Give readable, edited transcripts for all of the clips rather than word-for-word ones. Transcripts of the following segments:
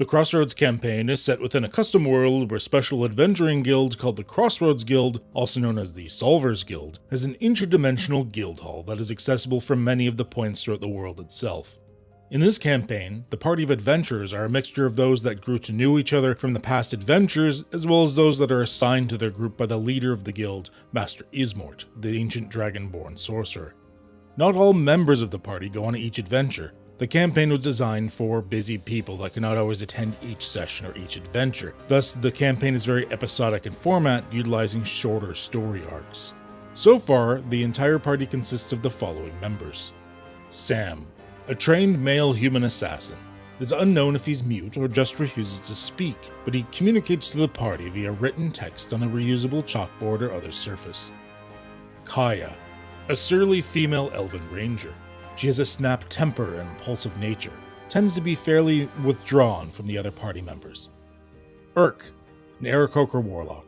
The Crossroads campaign is set within a custom world where a special adventuring guild called the Crossroads Guild, also known as the Solvers Guild, has an interdimensional guild hall that is accessible from many of the points throughout the world itself. In this campaign, the party of adventurers are a mixture of those that grew to know each other from the past adventures, as well as those that are assigned to their group by the leader of the guild, Master Ismort, the ancient dragonborn sorcerer. Not all members of the party go on each adventure. The campaign was designed for busy people that cannot always attend each session or each adventure. Thus, the campaign is very episodic in format, utilizing shorter story arcs. So far, the entire party consists of the following members. Sam, a trained male human assassin. It is unknown if he's mute or just refuses to speak, but he communicates to the party via written text on a reusable chalkboard or other surface. Kaya, a surly female elven ranger. She has a snap temper and impulsive nature, tends to be fairly withdrawn from the other party members. Urk, an Aarakocra warlock.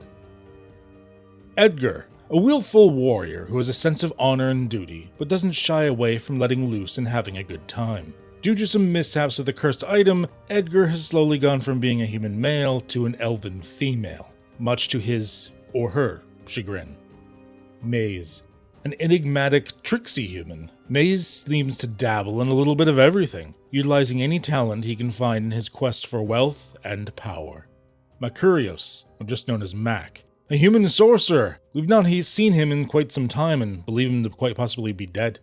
Edgar, a willful warrior who has a sense of honor and duty, but doesn't shy away from letting loose and having a good time. Due to some mishaps with the cursed item, Edgar has slowly gone from being a human male to an elven female, much to his, or her, chagrin. Maze, an enigmatic, tricksy human. Maze seems to dabble in a little bit of everything, utilizing any talent he can find in his quest for wealth and power. Makurios, or just known as Mac, a human sorcerer. We've not seen him in quite some time and believe him to quite possibly be dead.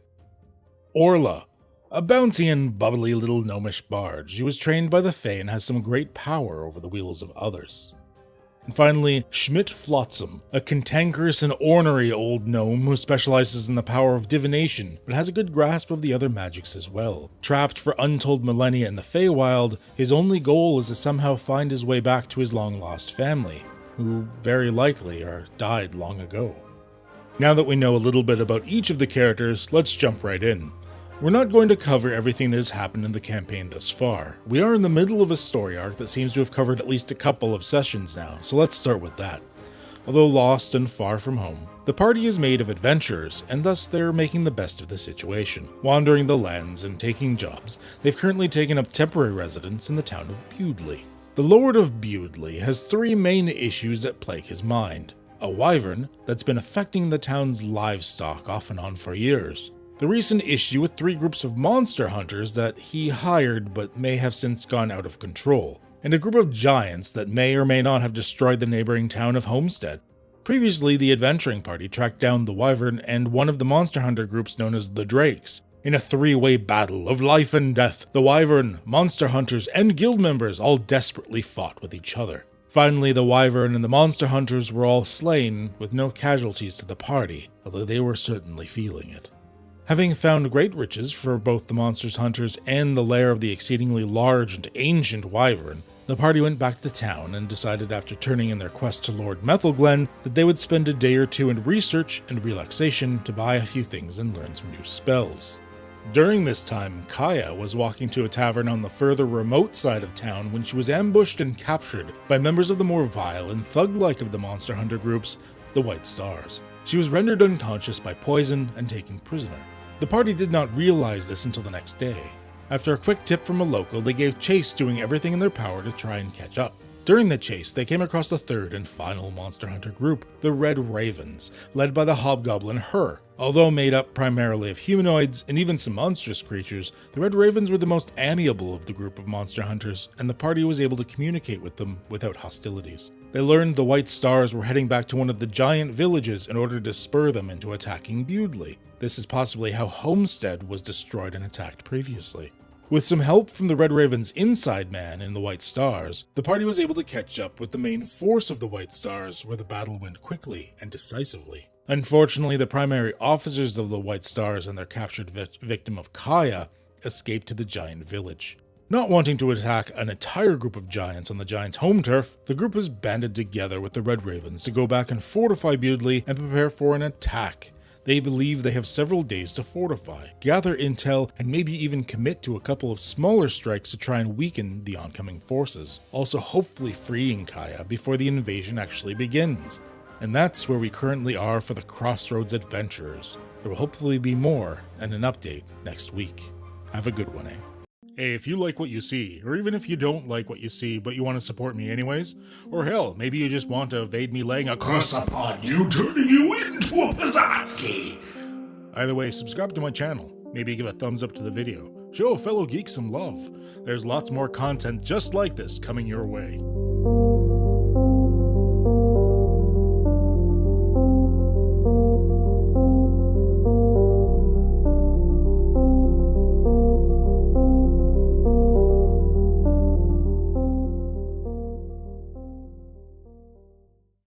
Orla, a bouncy and bubbly little gnomish bard. She was trained by the Fae and has some great power over the wheels of others. And finally, Schmidt Flotsam, a cantankerous and ornery old gnome who specializes in the power of divination, but has a good grasp of the other magics as well. Trapped for untold millennia in the Feywild, his only goal is to somehow find his way back to his long-lost family, who very likely died long ago. Now that we know a little bit about each of the characters, let's jump right in. We're not going to cover everything that has happened in the campaign thus far. We are in the middle of a story arc that seems to have covered at least a couple of sessions now, so let's start with that. Although lost and far from home, the party is made of adventurers, and thus they're making the best of the situation. Wandering the lands and taking jobs, they've currently taken up temporary residence in the town of Bewdley. The Lord of Bewdley has three main issues that plague his mind. A wyvern that's been affecting the town's livestock off and on for years. The recent issue with three groups of monster hunters that he hired but may have since gone out of control, and a group of giants that may or may not have destroyed the neighboring town of Homestead. Previously, the adventuring party tracked down the wyvern and one of the monster hunter groups known as the Drakes. In a three-way battle of life and death, the wyvern, monster hunters, and guild members all desperately fought with each other. Finally, the wyvern and the monster hunters were all slain with no casualties to the party, although they were certainly feeling it. Having found great riches for both the monsters hunters and the lair of the exceedingly large and ancient wyvern, the party went back to town and decided after turning in their quest to Lord Methelglen that they would spend a day or two in research and relaxation to buy a few things and learn some new spells. During this time, Kaya was walking to a tavern on the further remote side of town when she was ambushed and captured by members of the more vile and thug-like of the monster hunter groups, the White Stars. She was rendered unconscious by poison and taken prisoner. The party did not realize this until the next day. After a quick tip from a local, they gave chase, doing everything in their power to try and catch up. During the chase, they came across the third and final monster hunter group, the Red Ravens, led by the hobgoblin Her. Although made up primarily of humanoids and even some monstrous creatures, the Red Ravens were the most amiable of the group of monster hunters, and the party was able to communicate with them without hostilities. They learned the White Stars were heading back to one of the giant villages in order to spur them into attacking Bewdley. This is possibly how Homestead was destroyed and attacked previously. With some help from the Red Raven's inside man in the White Stars, the party was able to catch up with the main force of the White Stars, where the battle went quickly and decisively. Unfortunately, the primary officers of the White Stars and their captured victim of Kaya escaped to the giant village. Not wanting to attack an entire group of giants on the giants' home turf, the group has banded together with the Red Ravens to go back and fortify Bewdley and prepare for an attack. They believe they have several days to fortify, gather intel, and maybe even commit to a couple of smaller strikes to try and weaken the oncoming forces, also hopefully freeing Kaya before the invasion actually begins. And that's where we currently are for the Crossroads Adventurers. There will hopefully be more and an update next week. Have a good one, eh? Hey, if you like what you see, or even if you don't like what you see but you want to support me anyways, or hell, maybe you just want to evade me laying a curse upon you, turning you into a Pizzazki. Either way, subscribe to my channel, maybe give a thumbs up to the video, show a fellow geek some love. There's lots more content just like this coming your way.